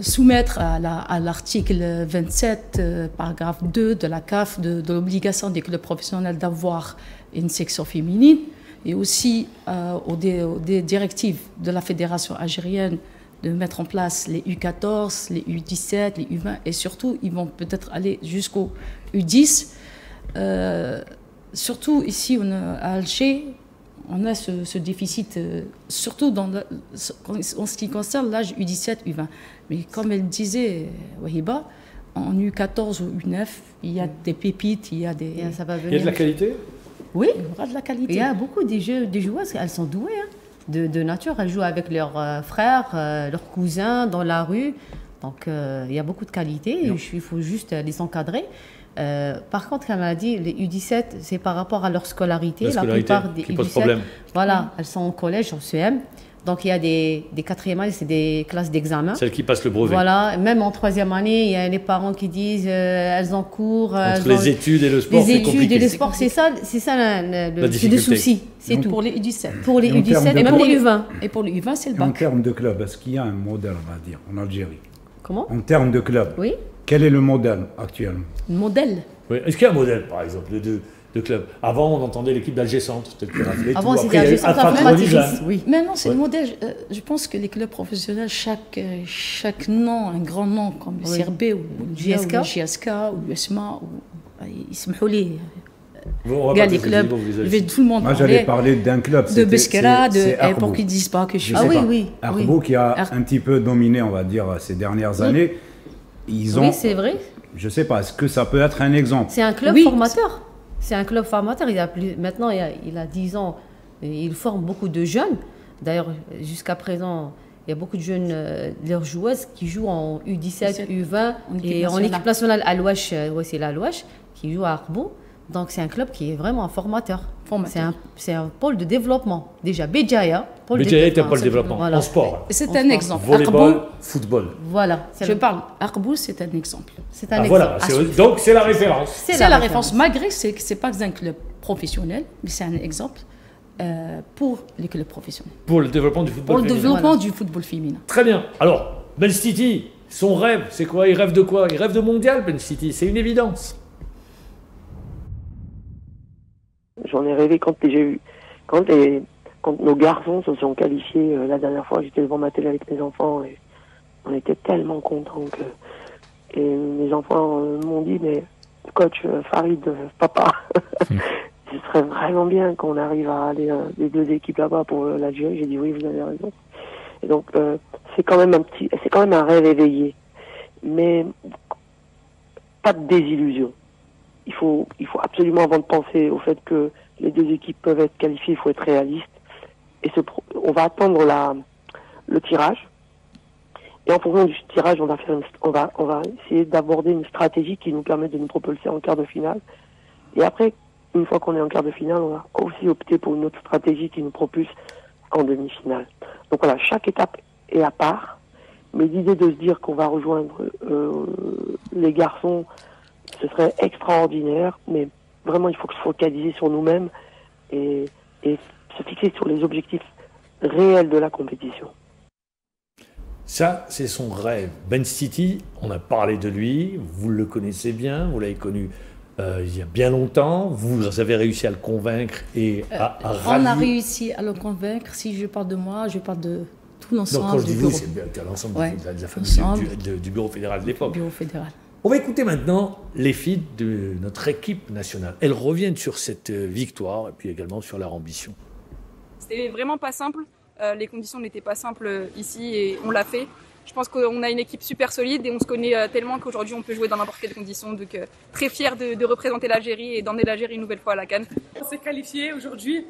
soumettre à l'article 27, paragraphe 2 de la CAF de l'obligation des clubs professionnels d'avoir une section féminine et aussi aux directives de la fédération algérienne de mettre en place les U14, les U17, les U20 et surtout ils vont peut-être aller jusqu'au U10. Surtout ici à Alger, on a ce déficit, surtout en ce qui concerne l'âge U17, U20. Mais comme elle disait, Wahiba, en U14 ou U9, il y a des pépites, il y a des... Ça va venir. Il y a de la qualité? Oui, il y aura de la qualité. Il y a beaucoup de joueuses, elles sont douées. Hein. De nature, elles jouent avec leurs frères, leurs cousins dans la rue. Donc, il y a beaucoup de qualité. Il faut juste les encadrer. Par contre, comme elle a dit, les U17, c'est par rapport à leur scolarité. La plupart des U17, pose problème. Voilà, elles sont au collège, au CM. Donc, il y a des quatrième années, c'est des classes d'examen. Celles qui passent le brevet. Voilà, même en troisième année, il y a les parents qui disent elles ont cours. Entre les études et le sport, c'est compliqué. Les études et le sport, c'est ça le souci. C'est tout. Pour les U17. Pour les U17 et même les U20. Et pour les U20, c'est le bac. En termes de club, est-ce qu'il y a un modèle, on va dire, en Algérie? Comment? En termes de club, oui. Quel est le modèle actuellement? Le modèle? Oui. Est-ce qu'il y a un modèle, par exemple, de club? Avant, on entendait l'équipe d'Alger Centre, tel que rappelé. Avant, c'était Alger Centre, oui. Maintenant, c'est le modèle. Je pense que les clubs professionnels, chaque nom, un grand nom, comme le CRB ou le JSK ou l'USMA, ils se m'houlent. Les clubs, tout le monde. Moi, j'allais parler d'un club. De Beskera, pour qu'ils ne disent pas que je suis. Ah oui. Arbo qui a un petit peu dominé, on va dire, ces dernières années. Ils ont, oui, c'est vrai. Je ne sais pas, est-ce que ça peut être un exemple? C'est un club formateur. C'est un club formateur. Maintenant, il a 10 ans. Il forme beaucoup de jeunes. D'ailleurs, jusqu'à présent, il y a beaucoup de jeunes, leurs joueuses qui jouent en U17, U20 et en équipe nationale à l'Ouache, c'est l'Ouache, qui joue à Arbo. Donc, c'est un club qui est vraiment un formateur. C'est un pôle de développement. Déjà, Béjaïa. Béjaïa est un pôle de développement en sport. C'est un exemple. Volleyball, football. Voilà. Je parle. Arbo, c'est un exemple. C'est un exemple. Voilà. Donc, c'est la référence. C'est la référence. Malgré que ce n'est pas un club professionnel, mais c'est un exemple pour les clubs professionnels. Pour le développement du football féminin. Pour le développement du football féminin. Très bien. Alors, Ben City, son rêve, c'est quoi? Il rêve de quoi? Il rêve de mondial, Ben City. C'est une évidence. J'en ai rêvé quand nos garçons se sont qualifiés la dernière fois. J'étais devant ma télé avec mes enfants et on était tellement contents et mes enfants m'ont dit mais coach Farid, papa, ce serait vraiment bien qu'on arrive à aller les deux équipes là-bas pour l'Algérie. J'ai dit oui, vous avez raison. Et donc c'est quand même un rêve éveillé, mais pas de désillusion. Il faut absolument, avant de penser au fait que les deux équipes peuvent être qualifiées, il faut être réaliste. Et on va attendre le tirage. Et en fonction du tirage, on va essayer d'aborder une stratégie qui nous permet de nous propulser en quart de finale. Et après, une fois qu'on est en quart de finale, on va aussi opter pour une autre stratégie qui nous propulse en demi-finale. Donc voilà, chaque étape est à part. Mais l'idée de se dire qu'on va rejoindre les garçons, ce serait extraordinaire, mais vraiment il faut se focaliser sur nous-mêmes et se fixer sur les objectifs réels de la compétition. Ça, c'est son rêve. Ben City, on a parlé de lui, vous le connaissez bien, vous l'avez connu il y a bien longtemps, vous avez réussi à le convaincre et à rallier. On a réussi à le convaincre, si je parle de moi, je parle de tout l'ensemble. Donc quand je dis vous, c'est l'ensemble de la famille du bureau fédéral de l'époque. Bureau fédéral. On va écouter maintenant les filles de notre équipe nationale. Elles reviennent sur cette victoire et puis également sur leur ambition. C'était vraiment pas simple. Les conditions n'étaient pas simples ici et on l'a fait. Je pense qu'on a une équipe super solide et on se connaît tellement qu'aujourd'hui on peut jouer dans n'importe quelle condition. Donc très fier de représenter l'Algérie et d'emmener l'Algérie une nouvelle fois à la CAN. On s'est qualifié aujourd'hui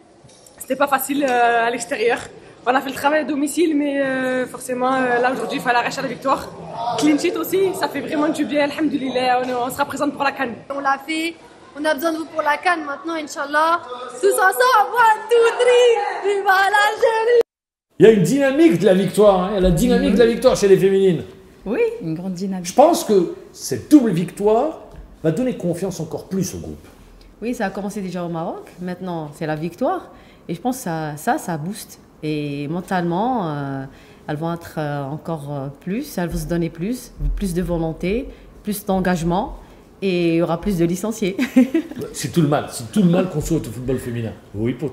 C'était pas facile à l'extérieur. On a fait le travail à domicile, mais forcément, là aujourd'hui, il fallait arracher la victoire. Clean sheet aussi, ça fait vraiment du bien, alhamdoulilah, on sera présente pour la CAN. On l'a fait, on a besoin de vous pour la CAN maintenant, Inch'Allah. Tous ensemble, 1, 2, 3, viva l'Algérie! Il y a une dynamique de la victoire, hein. Il y a la dynamique de la victoire chez les féminines. Oui, une grande dynamique. Je pense que cette double victoire va donner confiance encore plus au groupe. Oui, ça a commencé déjà au Maroc. Maintenant, c'est la victoire. Et je pense que ça booste. Et mentalement, elles vont être encore plus, elles vont se donner plus de volonté, plus d'engagement. Et il y aura plus de licenciés. C'est tout le mal qu'on souhaite au football féminin. Oui, pour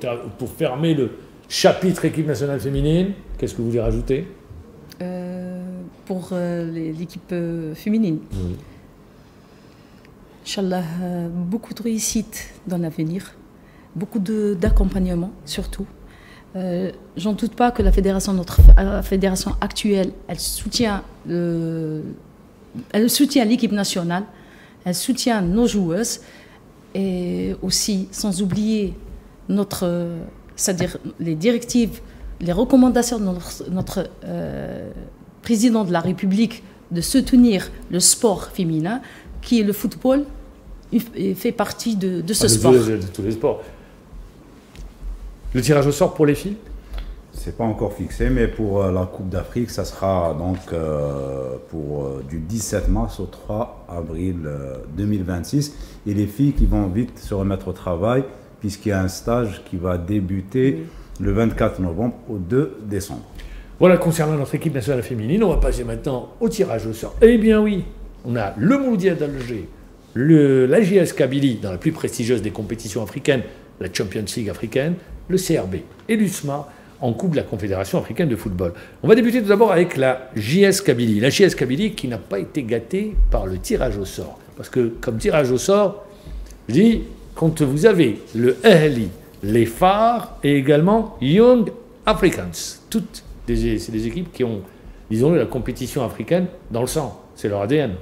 fermer le chapitre équipe nationale féminine, qu'est-ce que vous voulez rajouter? Pour l'équipe féminine. Oui. Inch'Allah, beaucoup de réussite dans l'avenir, beaucoup d'accompagnement surtout. J'en doute pas que la fédération actuelle, elle soutient l'équipe nationale, elle soutient nos joueuses et aussi, sans oublier c'est-à-dire les directives, les recommandations de notre président de la République de soutenir le sport féminin, qui est le football, il fait partie de ce sport. De tous les sports. Le tirage au sort pour les filles? C'est pas encore fixé, mais pour la Coupe d'Afrique, ça sera donc du 17 mars au 3 avril 2026. Et les filles qui vont vite se remettre au travail, puisqu'il y a un stage qui va débuter le 24 novembre au 2 décembre. Voilà, concernant notre équipe nationale féminine, on va passer maintenant au tirage au sort. Eh bien oui, on a le Mouloudia d'Alger, la JS Kabylie dans la plus prestigieuse des compétitions africaines, la Champions League africaine, le CRB et l'USMA en Coupe de la Confédération africaine de football. On va débuter tout d'abord avec la JS Kabylie. La JS Kabylie qui n'a pas été gâtée par le tirage au sort. Parce que comme tirage au sort, je dis, quand vous avez le Ahli, les Phares et également Young Africans, c'est des équipes qui ont, disons, la compétition africaine dans le sang. C'est leur ADN.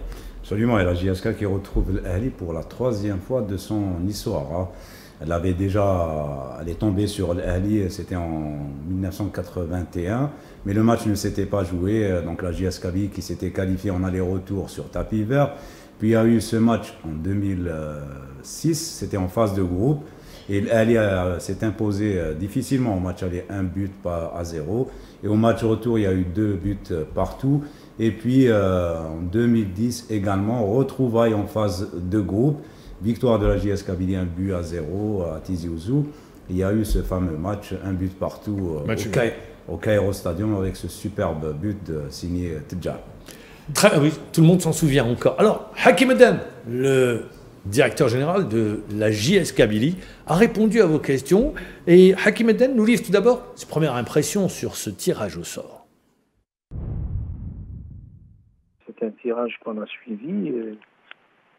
Absolument, et la JSK qui retrouve l'Ahli pour la 3e fois de son histoire. Hein. Elle est tombée sur l'Ahli, c'était en 1981, mais le match ne s'était pas joué, donc la JS Kabylie qui s'était qualifiée en aller-retour sur tapis vert. Puis il y a eu ce match en 2006, c'était en phase de groupe, et l'Ahli s'est imposé difficilement au match aller, 1 but à 0, et au match retour il y a eu 2 buts partout. Et puis en 2010 également, retrouvailles en phase de groupe, victoire de la JS Kabylie 1 but à 0 à Tizi Ouzou. Il y a eu ce fameux match, 1 but partout au Cairo Stadium avec ce superbe but signé Tidjar. Oui, tout le monde s'en souvient encore. Alors, Hakim Eden, le directeur général de la JS Kabylie, a répondu à vos questions. Et Hakim Eden nous livre tout d'abord ses premières impressions sur ce tirage au sort. C'est un tirage qu'on a suivi.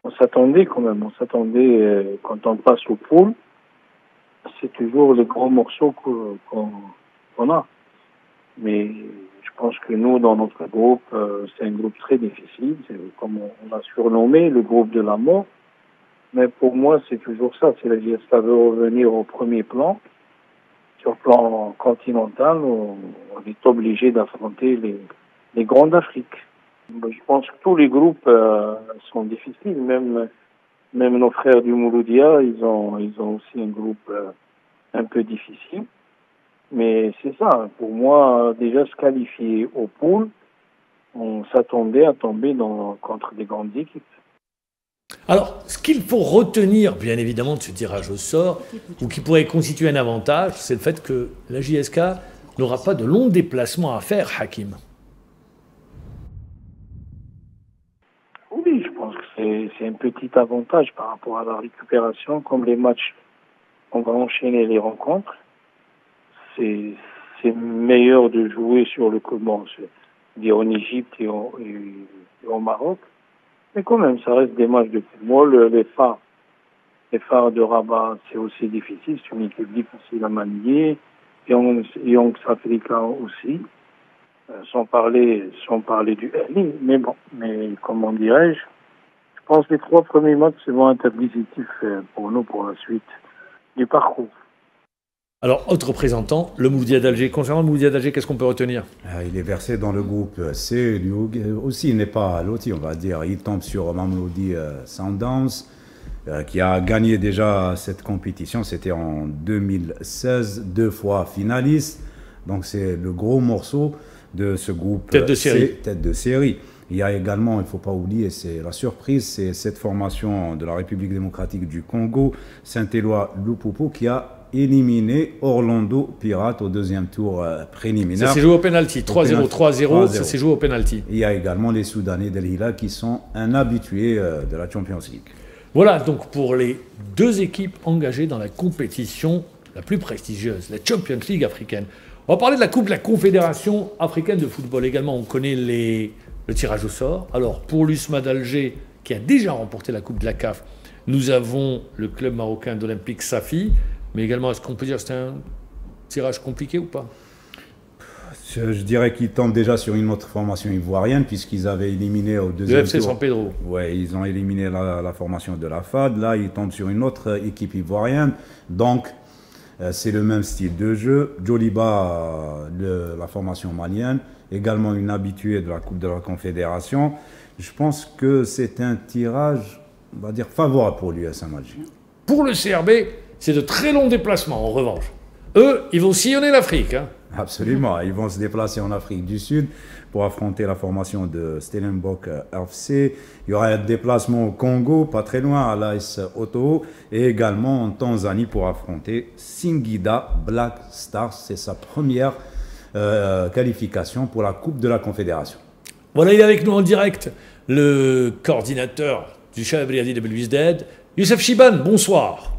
On s'attendait quand même. On s'attendait, quand on passe au pool, c'est toujours les gros morceaux qu'on a. Mais je pense que nous, dans notre groupe, c'est un groupe très difficile. C'est comme on l'a surnommé, le groupe de la mort. Mais pour moi, c'est toujours ça. C'est la JS, ça veut revenir au premier plan. Sur le plan continental, on est obligé d'affronter les grands d'Afrique. Je pense que tous les groupes sont difficiles. Même nos frères du Mouloudia, ils ont aussi un groupe un peu difficile. Mais c'est ça. Pour moi, déjà se qualifier au pool, on s'attendait à tomber contre des grandes équipes. Alors, ce qu'il faut retenir, bien évidemment, de ce tirage au sort, ou qui pourrait constituer un avantage, c'est le fait que la JSK n'aura pas de longs déplacements à faire, Hakim. Oui, je pense que c'est un petit avantage par rapport à la récupération. Comme les matchs, on va enchaîner les rencontres. C'est meilleur de jouer sur le comment, c'est-à-dire en Égypte et au Maroc. Mais quand même, ça reste des matchs de football. Les phares de Rabat, c'est aussi difficile. C'est une équipe difficile à manier. Young Africa aussi. Sans parler du Ahli. Mais bon, comment dirais-je, je pense que les 3 premiers matchs vont être décisifs pour nous pour la suite du parcours. Alors, autre représentant, le Mouloudia d'Alger. Concernant le Mouloudia d'Alger, qu'est-ce qu'on peut retenir? Il est versé dans le groupe C. Lui aussi, il n'est pas loti, on va dire. Il tombe sur Mamelodi Sundowns, qui a gagné déjà cette compétition. C'était en 2016, 2 fois finaliste. Donc, c'est le gros morceau de ce groupe tête de série. Tête de série. Il y a également, il ne faut pas oublier, c'est la surprise, c'est cette formation de la République démocratique du Congo, Saint-Éloi Lupopo, qui a éliminé Orlando Pirates au 2e tour préliminaire. Ça s'est joué au penalty, 3-0, 3-0, ça s'est joué au penalty. Il y a également les Soudanais d'El Hilal qui sont un habitué de la Champions League. Voilà donc pour les 2 équipes engagées dans la compétition la plus prestigieuse, la Champions League africaine. On va parler de la Coupe de la Confédération africaine de football également. On connaît le tirage au sort. Alors pour l'USMA d'Alger, qui a déjà remporté la Coupe de la CAF, nous avons le club marocain d'Olympique Safi. Mais également, est-ce qu'on peut dire que c'était un tirage compliqué ou pas? Je dirais qu'ils tombent déjà sur une autre formation ivoirienne, puisqu'ils avaient éliminé au 2e tour. Le FC San Pedro. Oui, ils ont éliminé la formation de la FAD. Là, ils tombent sur une autre équipe ivoirienne. Donc, c'est le même style de jeu. Djoliba, la formation malienne, également une habituée de la Coupe de la Confédération. Je pense que c'est un tirage, on va dire, favorable pour l'USM Alger. Pour le CRB, c'est de très longs déplacements, en revanche. Eux, ils vont sillonner l'Afrique. Hein. Absolument. Ils vont se déplacer en Afrique du Sud pour affronter la formation de Stellenbosch RFC. Il y aura un déplacement au Congo, pas très loin, à l'AS Otto, et également en Tanzanie pour affronter Singida Black Stars. C'est sa première qualification pour la Coupe de la Confédération. Voilà, il est avec nous en direct, le coordinateur du Chabriadi de Belouizdad, Youssef Chiban. Bonsoir.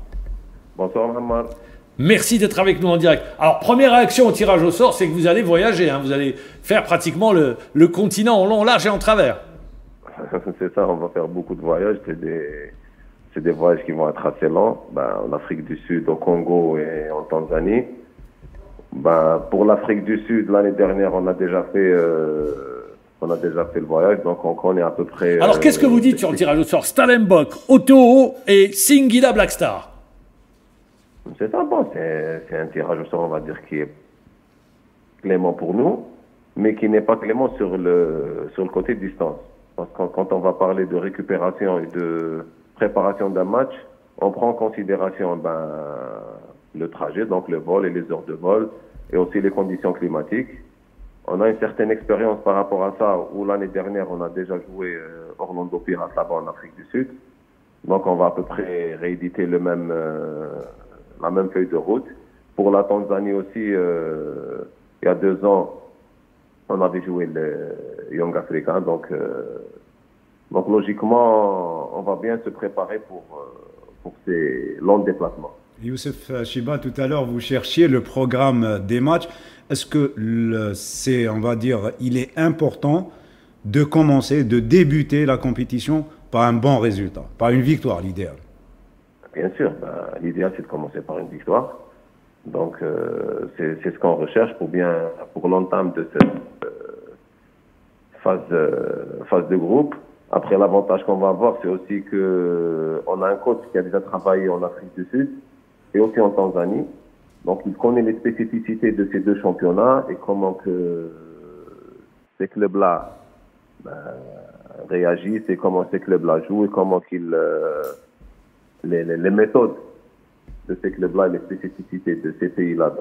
Bonsoir, Mohamed. Merci d'être avec nous en direct. Alors, première réaction au tirage au sort, c'est que vous allez voyager. Hein. Vous allez faire pratiquement le continent en long, large et en travers. C'est ça, on va faire beaucoup de voyages. C'est des voyages qui vont être assez longs. En Afrique du Sud, au Congo et en Tanzanie. Pour l'Afrique du Sud, l'année dernière, on a déjà fait le voyage, donc on connaît à peu près... Alors, qu'est-ce que vous dites sur le tirage au sort? Stellenbosch, Otto et Singida Black Star. C'est ça, bon, c'est un tirage au sort, on va dire, qui est clément pour nous, mais qui n'est pas clément sur le côté distance. Parce que quand on va parler de récupération et de préparation d'un match, on prend en considération le trajet, donc le vol et les heures de vol, et aussi les conditions climatiques. On a une certaine expérience par rapport à ça, où l'année dernière, on a déjà joué Orlando Pirates là-bas en Afrique du Sud. Donc, on va à peu près rééditer la même feuille de route. Pour la Tanzanie aussi, il y a 2 ans, on avait joué le Young Africa. Donc logiquement, on va bien se préparer pour ces longs déplacements. Youssef Chiba, tout à l'heure, vous cherchiez le programme des matchs. Est-ce que on va dire, il est important de commencer, de débuter la compétition par un bon résultat, par une victoire, l'idéal? Bien sûr, l'idéal c'est de commencer par une victoire. Donc c'est ce qu'on recherche pour l'entame de cette phase de groupe. Après, l'avantage qu'on va avoir, c'est aussi que on a un coach qui a déjà travaillé en Afrique du Sud et aussi en Tanzanie. Donc il connaît les spécificités de ces 2 championnats et comment que ces clubs-là réagissent et comment ces clubs-là jouent et comment les méthodes de ces clubs-là et les spécificités de ces pays-là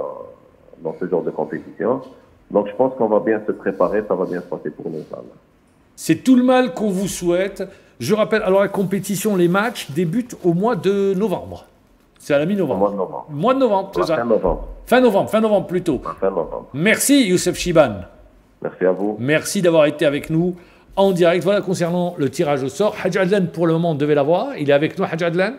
dans ce genre de compétition. Donc je pense qu'on va bien se préparer, ça va bien se passer pour nous. C'est tout le mal qu'on vous souhaite. Je rappelle, alors la compétition, les matchs débutent au mois de novembre. C'est à la mi-novembre. Mois de novembre. Mois de novembre, c'est ça? Fin novembre. Fin novembre plutôt. Fin novembre. Merci Youssef Chiban. Merci à vous. Merci d'avoir été avec nous en direct. Voilà concernant le tirage au sort. Hadj Adlan, pour le moment, on devait l'avoir. Il est avec nous, Hadj Adlan.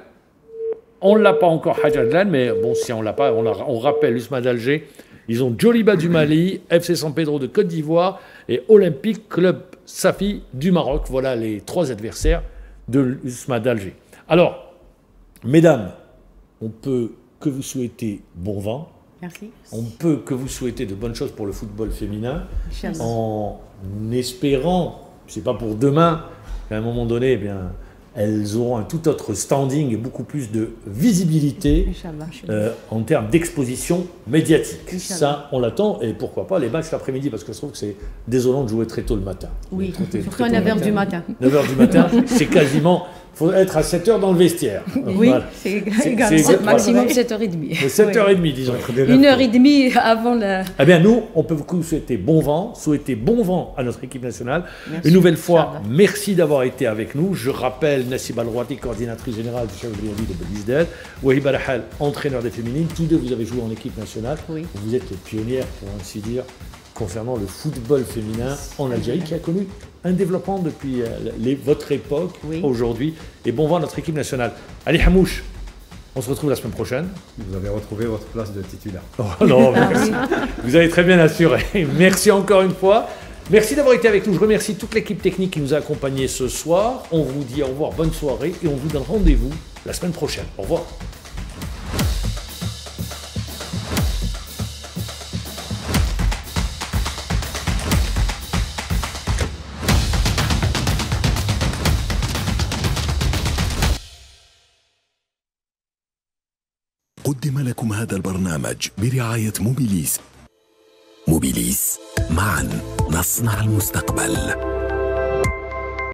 On ne l'a pas encore, Hadj Adlan, mais bon, si on ne l'a pas, on rappelle l'USMA d'Alger. Ils ont Djoliba du Mali, FC San Pedro de Côte d'Ivoire et Olympique Club Safi du Maroc. Voilà les 3 adversaires de l'USMA d'Alger. Alors, mesdames, on peut que vous souhaiter bon vent. Merci. On peut que vous souhaiter de bonnes choses pour le football féminin. En espérant, c'est pas pour demain, qu'à un moment donné, eh bien, elles auront un tout autre standing et beaucoup plus de visibilité en termes d'exposition médiatique. Ça, on l'attend, et pourquoi pas les matchs l'après-midi, parce que je trouve que c'est désolant de jouer très tôt le matin. Oui, surtout à 9h du matin. 9h du matin, c'est quasiment... Il faut être à 7h dans le vestiaire. Oui, voilà. C'est maximum 7h30. 7h30, disons. 1h30 avant la... Eh bien, nous, on peut vous souhaiter bon vent à notre équipe nationale. Merci. Une nouvelle fois, merci d'avoir été avec nous. Je rappelle Nassib Al-Rouati, coordinatrice générale du chef de Belisdel, Wahib Al-Hal, entraîneur des féminines. Tous deux, vous avez joué en équipe nationale. Oui. Vous êtes les pionnières, pour ainsi dire, concernant le football féminin en Algérie, qui a connu un développement depuis votre époque, aujourd'hui. Et bon vent à notre équipe nationale. Ali Hamouche, on se retrouve la semaine prochaine. Vous avez retrouvé votre place de titulaire. Oh non, merci. Vous avez très bien assuré. Merci encore une fois. Merci d'avoir été avec nous. Je remercie toute l'équipe technique qui nous a accompagnés ce soir. On vous dit au revoir, bonne soirée, et on vous donne rendez-vous la semaine prochaine. Au revoir. قدم لكم هذا البرنامج برعاية موبيليس. موبيليس، معا نصنع المستقبل.